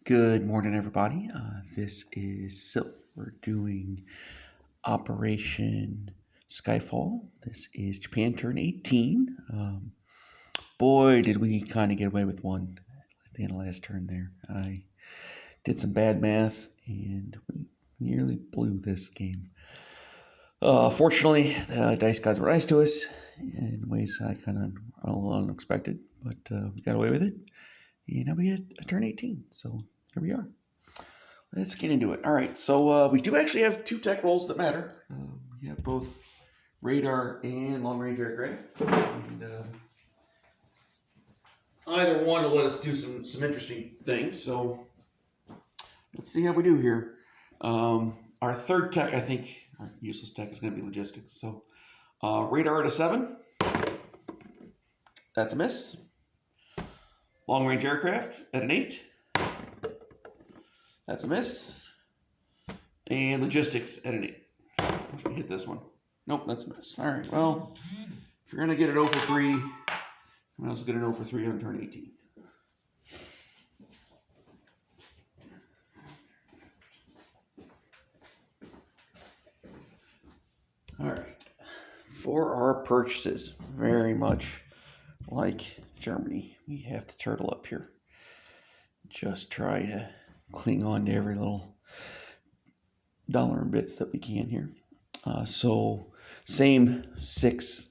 Good morning, everybody. This is Sil. We're doing Operation Skyfall. This is Japan turn 18. Boy, did we kind of get away with one at the end of last turn there. I did some bad math, and we nearly blew this game. Fortunately, the dice guys were nice to us in ways I kind of a little unexpected, but we got away with it. And now we get a turn 18, so here we are. Let's get into it. All right, so we do actually have two tech rolls that matter. We have both radar and long-range aircraft, and either one will let us do some interesting things. So let's see how we do here. Our third tech, I think, our useless tech is going to be logistics. So radar at a 7. That's a miss. Long-range aircraft at an 8. That's a miss. And logistics at an 8. Let me hit this one. Nope, that's a miss. All right, well, if you're going to get an 0 for 3, I'm also get an 0 for 3 on turn 18. All right. For our purchases, very much like Germany, we have to turtle up here. Just try to cling on to every little dollar and bits that we can here. So same 6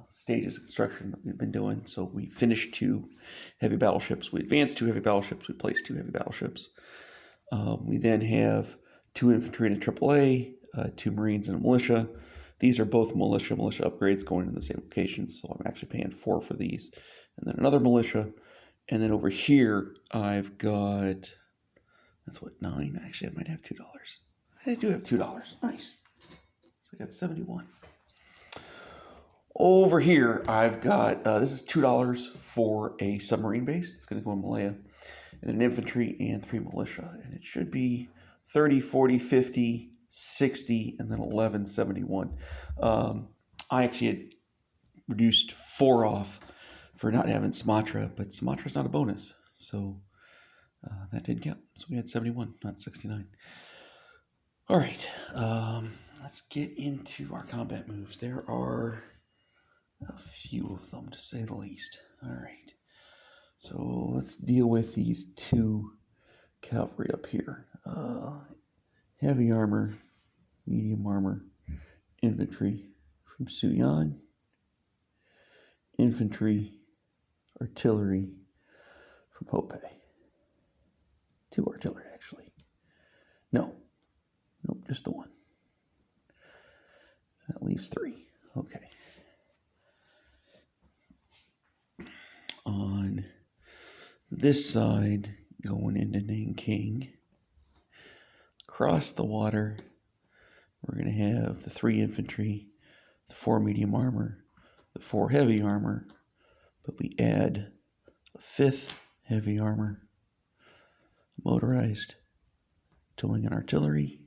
stages of construction that we've been doing. So we finished 2 heavy battleships. We advanced 2 heavy battleships. We placed 2 heavy battleships. We then have 2 infantry and a AAA, 2 Marines and a militia. These are both militia upgrades going in the same location. So I'm actually paying 4 for these. And then another militia. And then over here, I've got, that's what, 9? Actually, I might have $2. I do have $2. Nice. So I got 71. Over here, I've got, this is $2 for a submarine base. It's going to go in Malaya. And then an infantry and 3 militia. And it should be 30, 40, 50, 60, and then 11, 71. I actually had reduced 4 off for not having Sumatra, but Sumatra's not a bonus. So that did count. So we had 71, not 69. All right, let's get into our combat moves. There are a few of them, to say the least. All right, so let's deal with these 2 cavalry up here. Heavy armor, medium armor, infantry from Suyan, infantry, artillery from Hope. 2 artillery, actually. Nope, just the 1. That leaves 3. Okay. On this side, going into Nanking, across the water, we're going to have the 3 infantry, the 4 medium armor, the 4 heavy armor, but we add a 5th heavy armor, motorized towing and artillery,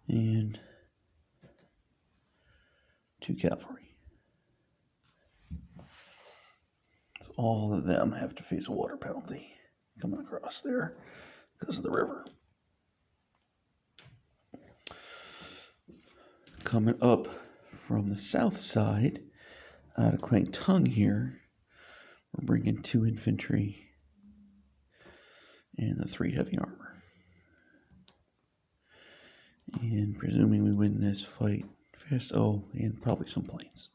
and 2 cavalry. So all of them have to face a water penalty coming across there because of the river. Coming up from the south side, out of Kwangtung here, we're bringing 2 infantry and the 3 heavy armor. And presuming we win this fight fast, and probably some planes.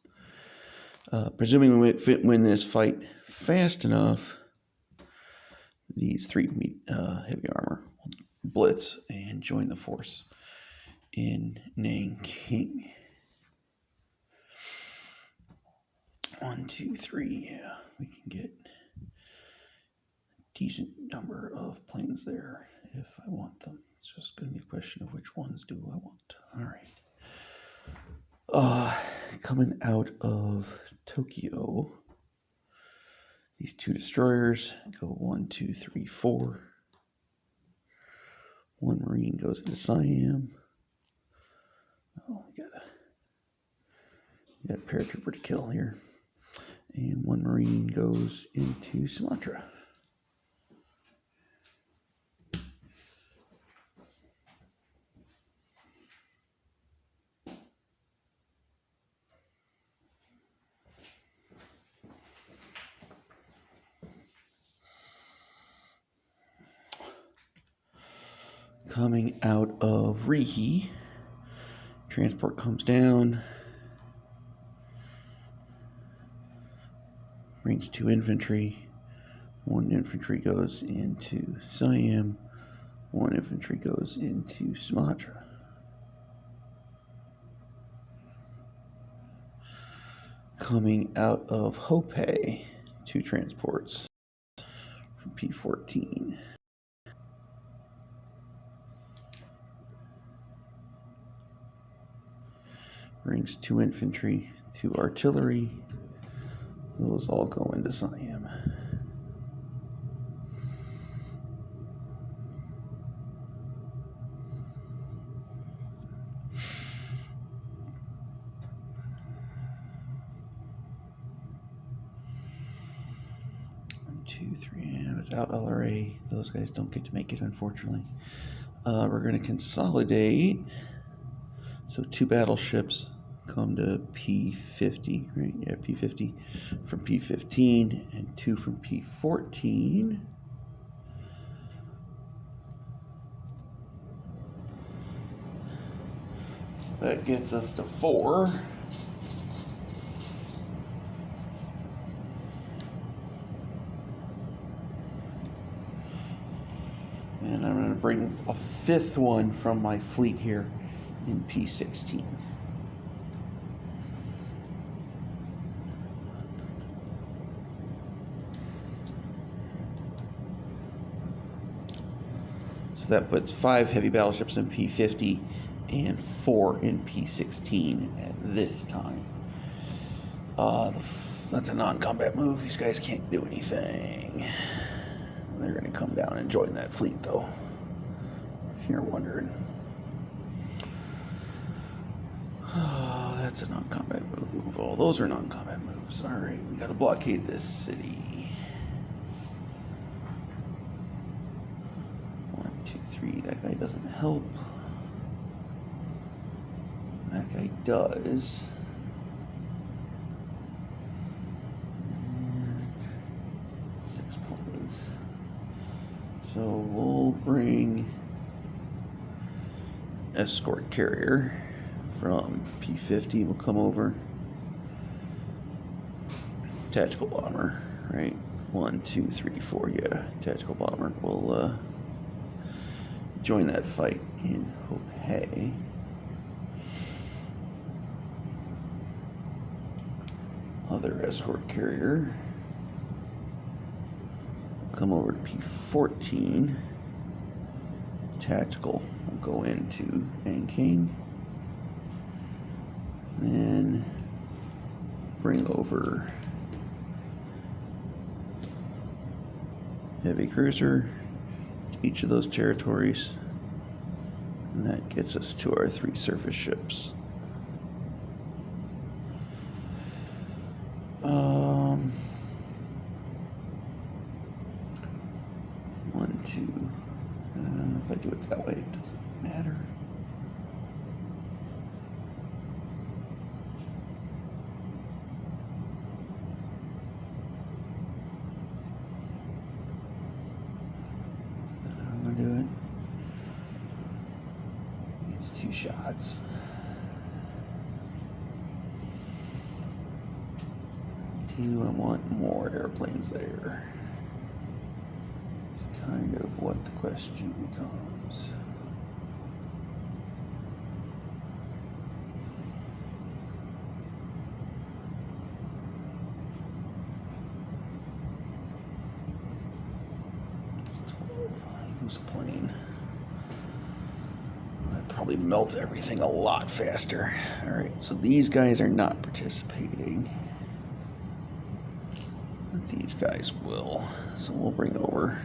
Presuming we win this fight fast enough, these 3 heavy armor will blitz and join the force in Nanking. 1, 2, 3, yeah, we can get a decent number of planes there if I want them. It's just going to be a question of which ones do I want. All right. Coming out of Tokyo, these 2 destroyers go 1, 2, 3, 4. 1 Marine goes into Siam. Oh, we got a Got a paratrooper to kill here. And one Marine goes into Sumatra. Coming out of Rihi, transport comes down, brings 2 infantry, 1 infantry goes into Siam, 1 infantry goes into Sumatra. Coming out of Hope, 2 transports from P-14. Brings 2 infantry, 2 artillery. Those all go into Siam. One, 2, 3, and without LRA, those guys don't get to make it, unfortunately. We're going to consolidate. So 2 battleships come to P50, right? Yeah, P50 from P15 and 2 from P14. That gets us to 4. And I'm going to bring a 5th one from my fleet here in P16. So that puts 5 heavy battleships in P50 and 4 in P16 at this time. That's a non-combat move. These guys can't do anything. They're going to come down and join that fleet, though, if you're wondering. Oh, that's a non-combat move. All those are non-combat moves. All right, we got to blockade this city. 1, 2, 3. That guy doesn't help. That guy does. And 6 planes. So we'll bring escort carrier from P50. We'll come over. Tactical bomber, right? 1, 2, 3, 4. Yeah, tactical bomber. We'll join that fight in Hope. Other escort carrier. Come over to P14. Tactical will go into Nanking. Then bring over heavy cruiser to each of those territories. And that gets us to our 3 surface ships. 1, 2. If I do it that way, it doesn't matter. That's how I'm going to do it. It's 2 shots. 2, I want more airplanes there. It's kind of what the question becomes. It's 12. I lose a plane. I'd probably melt everything a lot faster. Alright, so these guys are not participating. But these guys will. So we'll bring over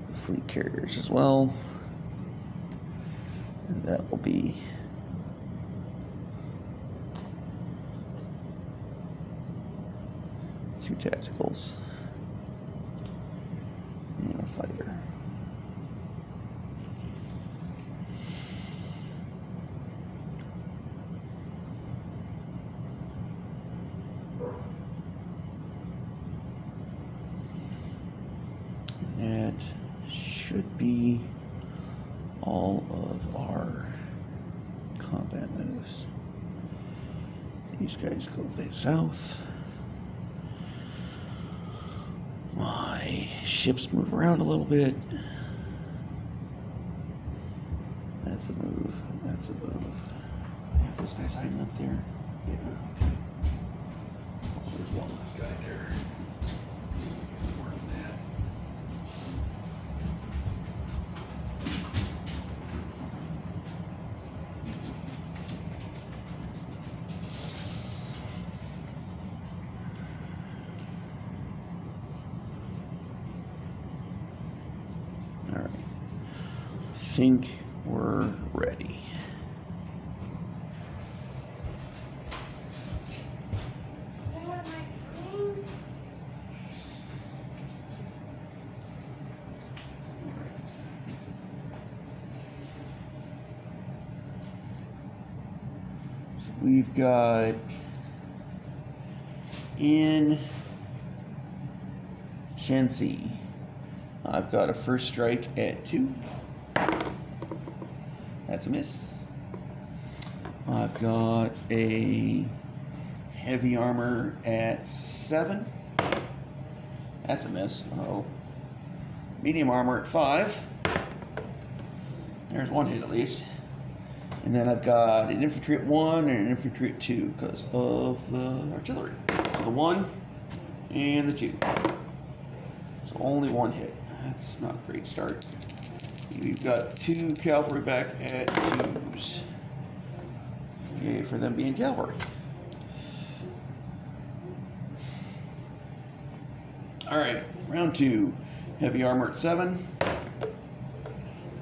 the fleet carriers as well. And that will be two tacticals and a fighter. That should be all of our combat moves. These guys go south. My ships move around a little bit. That's a move. That's a move. Have those guys hiding up there? Yeah, okay. Oh, there's one last guy there. Work that. All right. I think we're ready. So we've got in Shensi, I've got a first strike at 2. That's a miss. I've got a heavy armor at 7. That's a miss. Oh. Medium armor at 5. There's one hit at least. And then I've got an infantry at 1 and an infantry at 2 because of the artillery. So the 1 and the 2. So only 1 hit. That's not a great start. We've got 2 cavalry back at 2s. Yay for them being cavalry. Alright, round 2. Heavy armor at 7.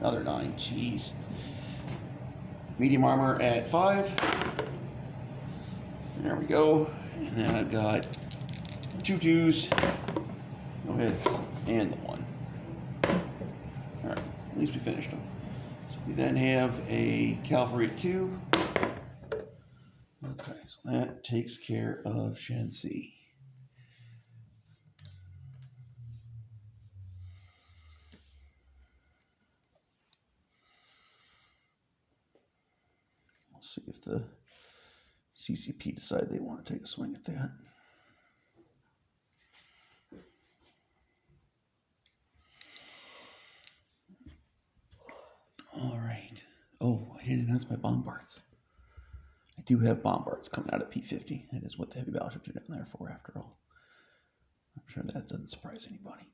Another 9. Jeez. Medium armor at 5. There we go. And then I've got 2 2s. No hits. And the 1. Alright, at least we finished them. So we then have a cavalry at 2. Okay, so that takes care of Shensi. We'll see if the CCP decide they want to take a swing at that. All right. Oh, I didn't announce my bombards. I do have bombards coming out of P50. That is what the heavy battleships are down there for, after all. I'm sure that doesn't surprise anybody.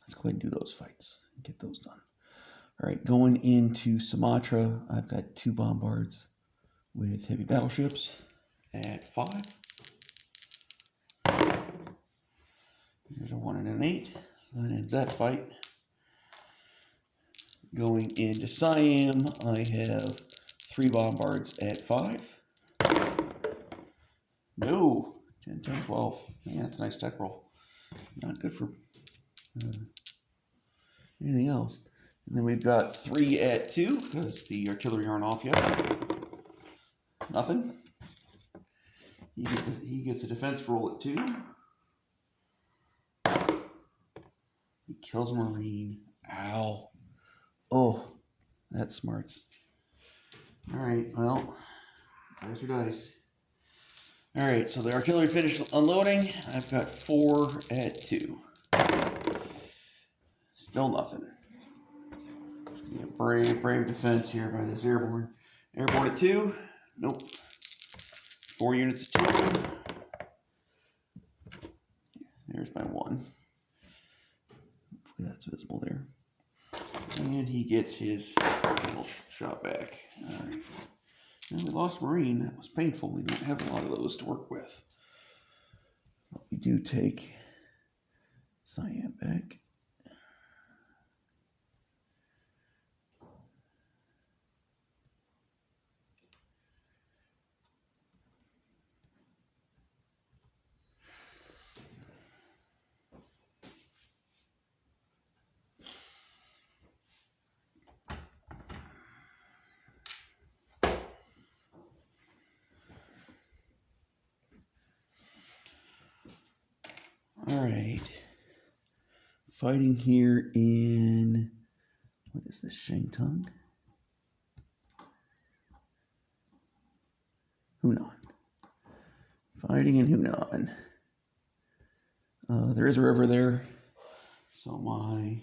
Let's go ahead and do those fights and get those done. All right, going into Sumatra, I've got 2 bombards with heavy battleships at 5. There's a 1 and an 8. So that ends that fight. Going into Siam, I have 3 bombards at 5. No, 10, 10, 12. Yeah, that's a nice tech roll. Not good for anything else. And then we've got 3 at 2 because the artillery aren't off yet. Nothing. He gets a defense roll at 2. He kills a Marine. Ow. Oh, that's smarts. Alright, well, dice or dice. Alright, so the artillery finished unloading. I've got 4 at 2. Still nothing. Yeah, brave defense here by this airborne. Airborne at 2. Nope. 4 units at 2. There's my 1. Hopefully that's visible there. And he gets his little shot back. Alright. Well, we lost Marine. That was painful. We don't have a lot of those to work with. But we do take Siam back. Alright. Fighting here in, what is this, Shangtung? Hunan. Fighting in Hunan. There is a river there. So my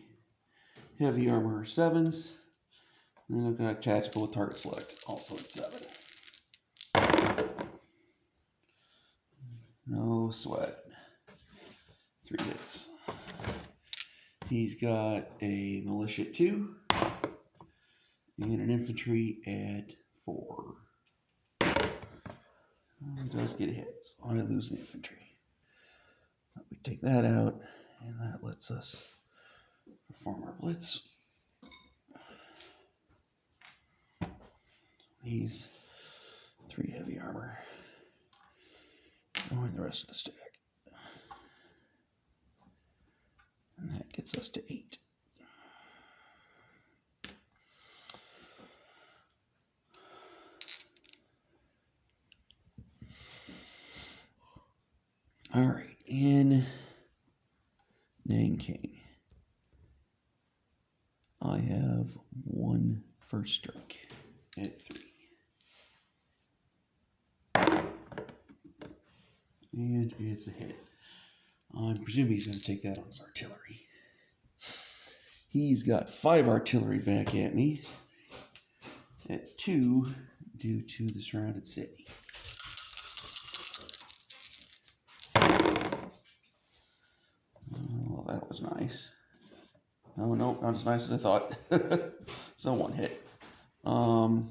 heavy armor 7s. And then I've got a tactical with target select, also at 7. No sweat. 3 hits. He's got a militia at 2 and an infantry at 4. It does get a hit, so I lose an infantry. But we take that out, and that lets us perform our blitz. He's 3 heavy armor. Join the rest of the stack. And that gets us to 8. All right, in Nanking, I have 1 first strike at 3. And it's a hit. I'm presuming he's going to take that on his artillery. He's got 5 artillery back at me at 2 due to the surrounded city. Well, that was nice. Oh, no, not as nice as I thought. So 1 hit. I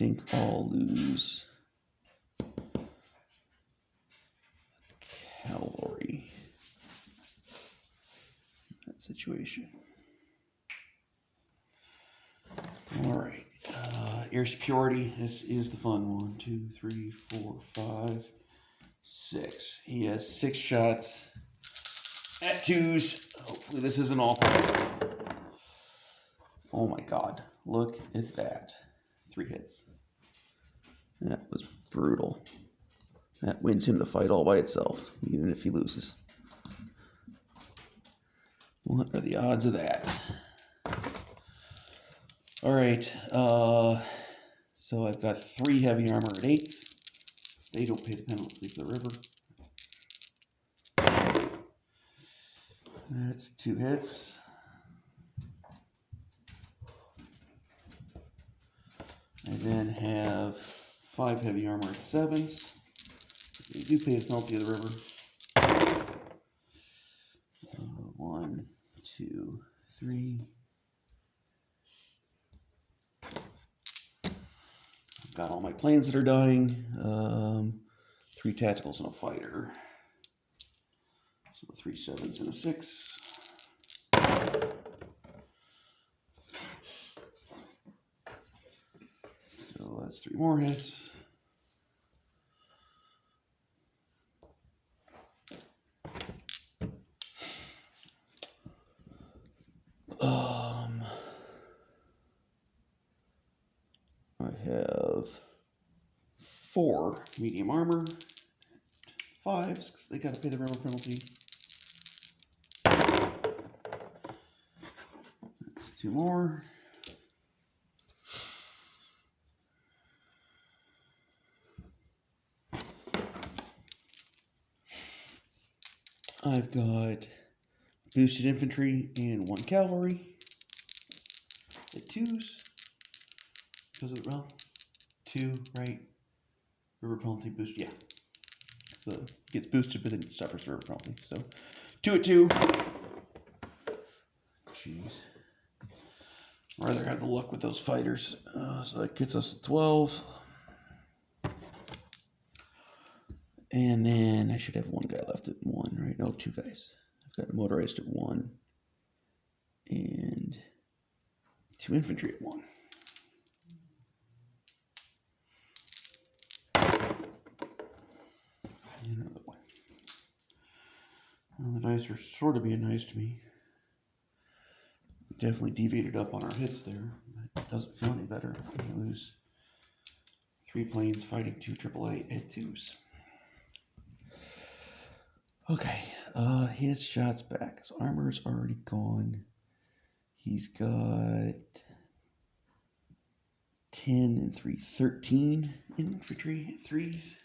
think I'll lose cavalry in that situation. All right, air superiority. This is the fun one. 2, 3, 4, 5, 6. He has 6 shots at 2s. Hopefully this isn't awful. Oh my God, look at that. 3 hits. That was brutal. That wins him the fight all by itself, even if he loses. What are the odds of that? All right, so I've got 3 heavy armor at 8s. They don't pay the penalty for the river. That's 2 hits. I then have 5 heavy armor at 7s. They do pay the penalty of the river. 1, 2, 3. I've got all my planes that are dying. 3 tacticals and a fighter. So 3 7s and a 6. So that's 3 more hits. I have 4 medium armor, 5s because they got to pay the river penalty. That's 2 more. I've got boosted infantry and 1 cavalry at 2s. Because of, well, 2, right? River penalty boost, yeah. So it gets boosted, but then it suffers the river penalty. So 2 at 2. Jeez. I'd rather have the luck with those fighters. So that gets us to 12. And then I should have 1 guy left at 1, right? No, 2 guys. I've got a motorized at 1. And 2 infantry at 1. And another 1. Well, the dice are sort of being nice to me. Definitely deviated up on our hits there, but it doesn't feel any better. We lose 3 planes fighting 2 AAA at 2s. Okay, his shot's back. His armor's already gone. He's got 10 and 3, 13 infantry at 3s.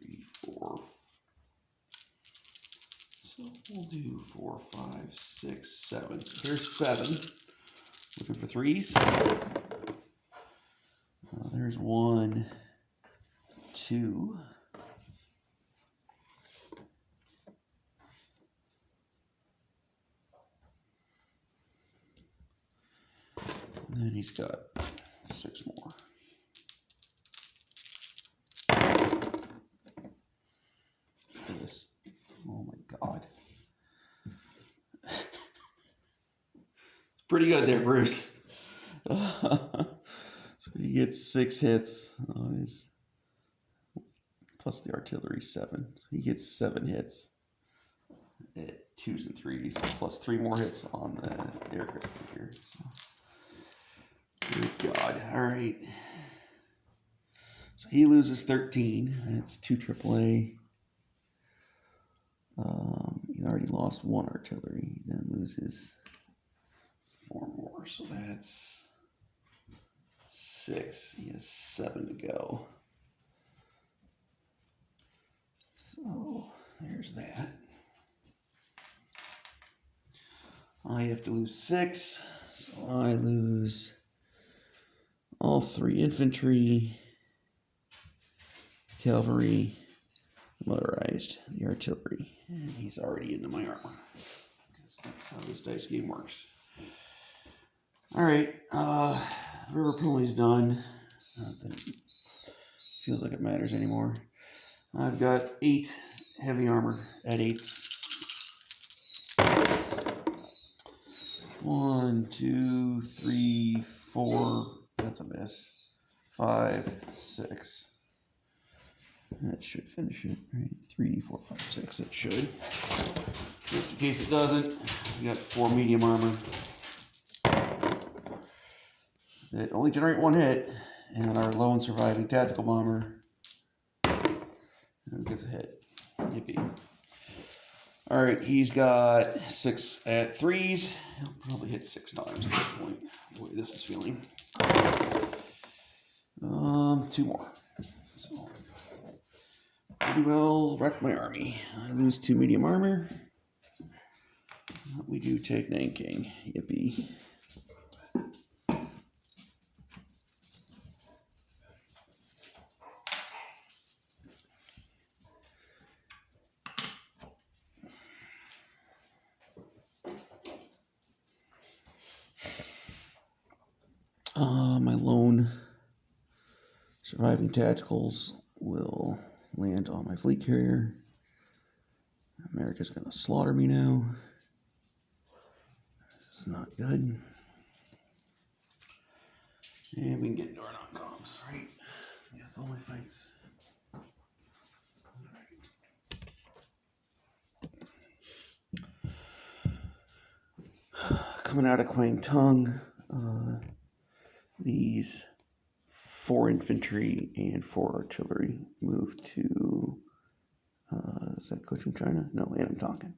3, 4. So we'll do 4, 5, 6, 7. So there's 7. Looking for 3s. There's 1, 2. And then he's got 6 more. This. Oh my God. It's pretty good there, Bruce. So he gets 6 hits on his, plus the artillery 7. So he gets 7 hits at 2s and 3s, plus 3 more hits on the aircraft here. So. Good God. All right. So he loses 13. That's 2 AAA. He already lost 1 artillery. He then loses 4 more. So that's 6. He has 7 to go. So there's that. I have to lose 6. So I lose all 3 infantry, cavalry, motorized, the artillery, and he's already into my armor. That's how this dice game works. All right, river penalty's done. Not that it feels like it matters anymore. I've got 8 heavy armor at 8s. 1, 2, 3, 4. That's a miss. 5, 6. That should finish it, right? 3, 4, 5, 6. It should. Just in case it doesn't, we got 4 medium armor that only generate 1 hit, and our lone surviving tactical bomber gets a hit. Yippee. All right, he's got 6 at 3s. He'll probably hit 6 times at this point. The way this is feeling. 2 more. So pretty well wrecked my army. I lose 2 medium armor. We do take Nanking. Yippee. My lone surviving tacticals will land on my fleet carrier. America's gonna slaughter me now. This is not good. And we can get into our non-coms, right? Yeah, that's all my fights. Coming out of Quang Tung, these 4 infantry and 4 artillery move to, is that Cochin, China? No, Adam Tonkin.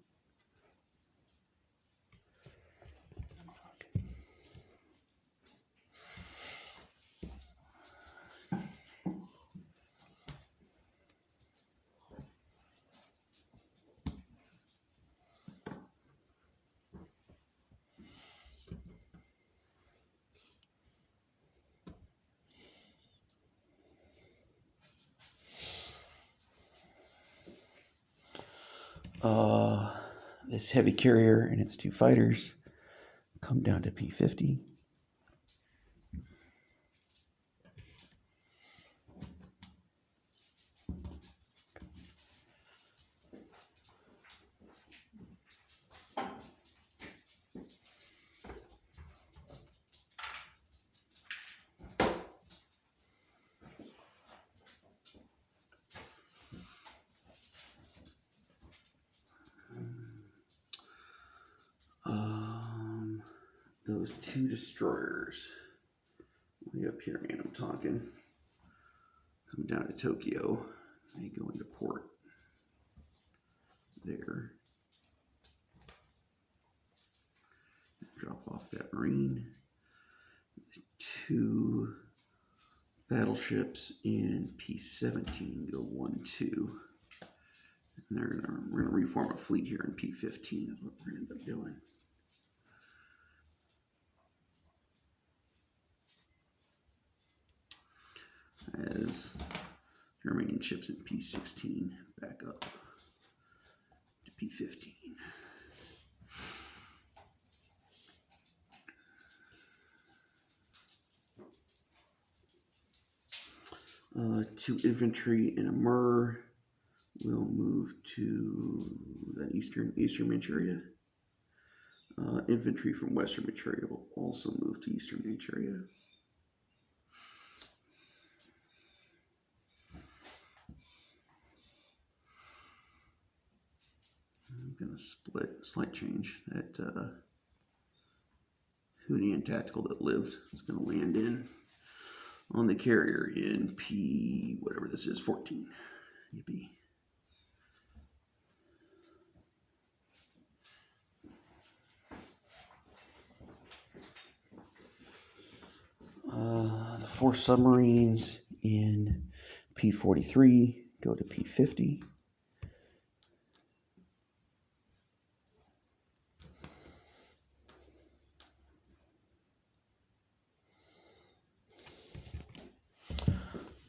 This heavy carrier and its 2 fighters come down to P50. Those 2 destroyers way up here, man, I'm talking. come down to Tokyo. They go into port there. Drop off that Marine. The 2 battleships in P-17 go 1-2. And we're gonna reform a fleet here in P-15 is what we're gonna end up doing. As Germanian ships in P-16 back up to P-15. 2 infantry and a MUR will move to that eastern Manchuria. Infantry from western Manchuria will also move to eastern Manchuria. I'm going to slight change. That Hoonian tactical that lived is going to land in on the carrier in P, whatever this is, 14. Yippee. The 4 submarines in P-43 go to P-50.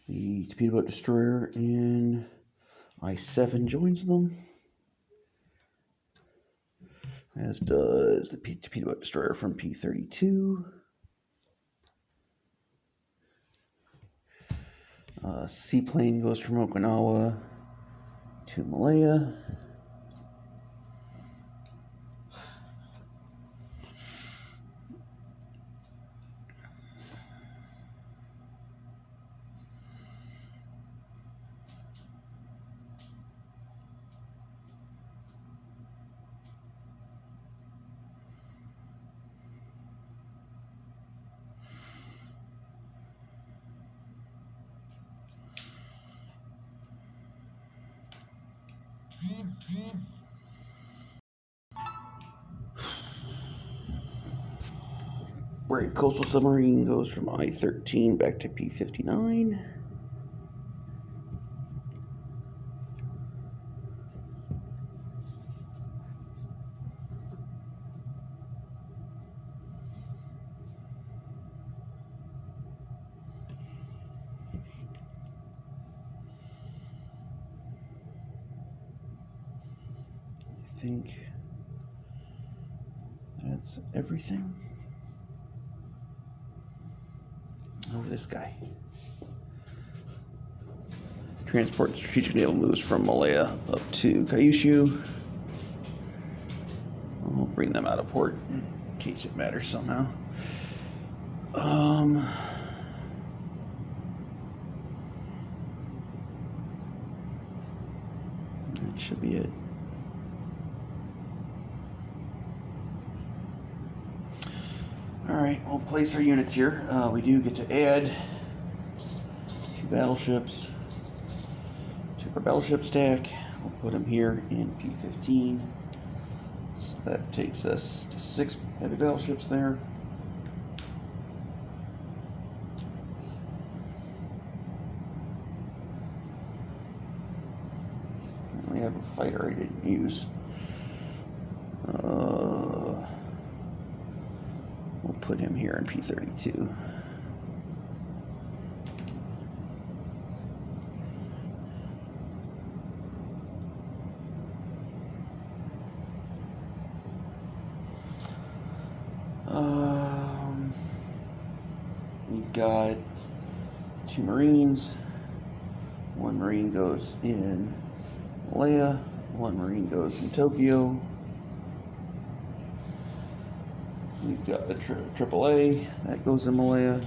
The torpedo boat destroyer in I-7 joins them, as does the torpedo boat destroyer from P-32. Seaplane goes from Okinawa to Malaya. Brave Coastal Submarine goes from I-13 back to P-59. I think that's everything. Over this guy. Transport strategic naval moves from Malaya up to Kyushu. I'll bring them out of port in case it matters somehow. That should be it. Alright, we'll place our units here. We do get to add 2 battleships to our battleship stack. We'll put them here in P-15. So that takes us to 6 heavy battleships there. I have a fighter I didn't use. We'll put him here in P-32. We've got 2 Marines. 1 Marine goes in Malaya. 1 Marine goes in Tokyo. We've got a AAA that goes in Malaya.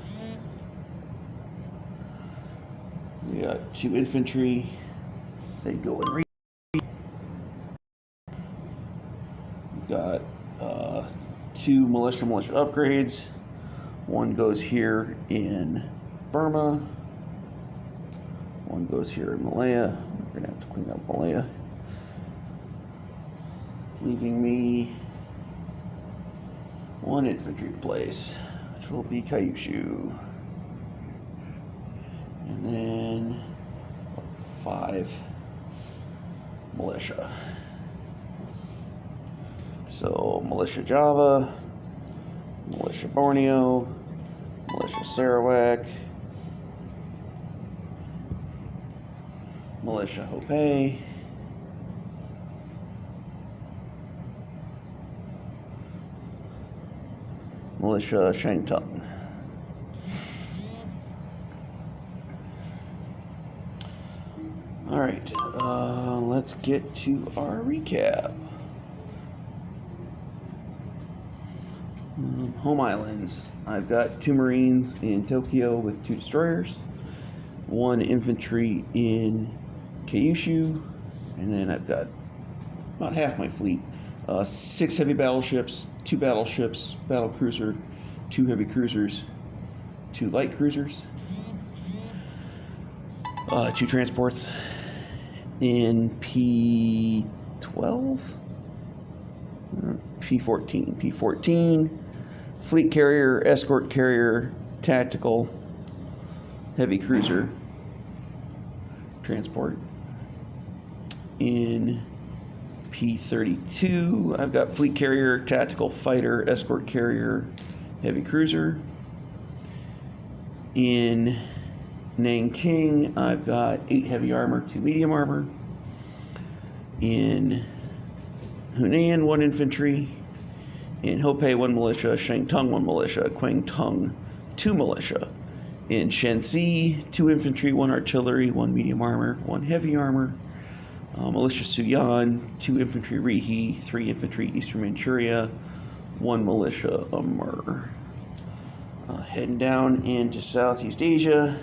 We got 2 infantry. They go in. We've got 2 militia upgrades. 1 goes here in Burma. One goes here in Malaya. We're going to have to clean up Malaya. Leaving me one infantry place, which will be Kyushu. And then 5 militia. So militia Java, militia Borneo, militia Sarawak, militia Hopei, militia Shangtung. All right, let's get to our recap. Home islands. I've got 2 Marines in Tokyo with 2 destroyers, 1 infantry in Kyushu, and then I've got about half my fleet. 6 heavy battleships, 2 battleships, battle cruiser, 2 heavy cruisers, 2 light cruisers, 2 transports in P12, P14, fleet carrier, escort carrier, tactical, heavy cruiser, transport. In P32, I've got fleet carrier, tactical fighter, escort carrier, heavy cruiser. In Nanking, I've got 8 heavy armor, 2 medium armor. In Hunan, 1 infantry. In Hopei, 1 militia. Shangtung, 1 militia. Kwangtung, 2 militia. In Shanxi, 2 infantry, 1 artillery, 1 medium armor, 1 heavy armor. Militia Suyan, 2 infantry Rihi, 3 infantry Eastern Manchuria, 1 militia Amur. Heading down into Southeast Asia.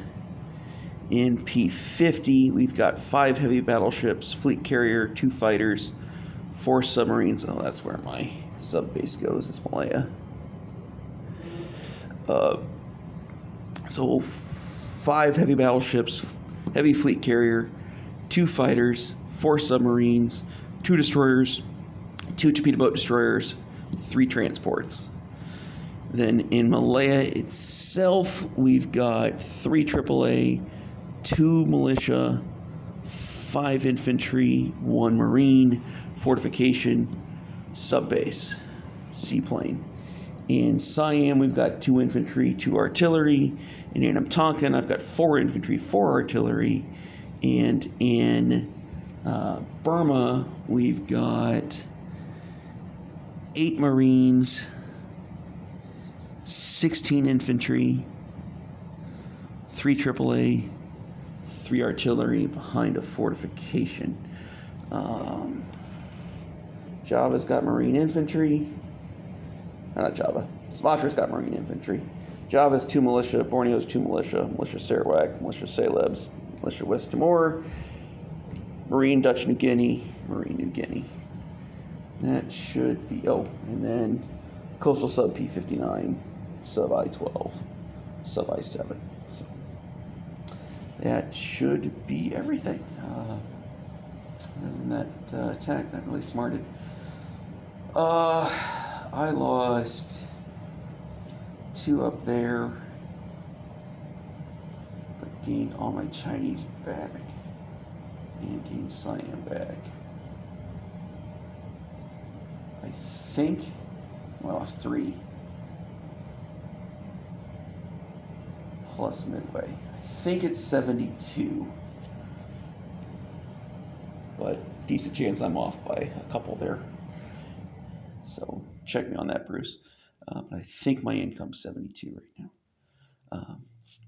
In P50, we've got 5 heavy battleships, fleet carrier, 2 fighters, 4 submarines. Oh, that's where my sub base goes, is Malaya. So 5 heavy battleships, heavy fleet carrier, 2 fighters, 4 submarines, 2 destroyers, 2 torpedo boat destroyers, 3 transports. Then in Malaya itself, we've got 3 AAA, 2 militia, 5 infantry, 1 marine, fortification, subbase, seaplane. In Siam, we've got 2 infantry, 2 artillery. In Annam Tonkin, I've got 4 infantry, 4 artillery. And in Burma, we've got 8 Marines, 16 infantry, 3 AAA, 3 artillery behind a fortification. Java's got Marine infantry. Not Java. Sumatra's got Marine infantry. Java's 2 militia. Borneo's 2 militia. Militia Sarawak, militia Celebs, militia West Timor, Marine Dutch New Guinea, Marine New Guinea. That should be, and then Coastal Sub P59, Sub I-12, Sub I-7. So that should be everything. Other than that attack, not really smarted. I lost 2 up there, but gained all my Chinese back and gained Siam back. I think I lost 3 plus Midway. I think it's 72, but decent chance I'm off by a couple there. So check me on that, Bruce. But I think my income's 72 right now.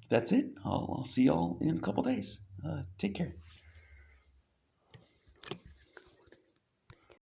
That's it. I'll see y'all in a couple days. Take care.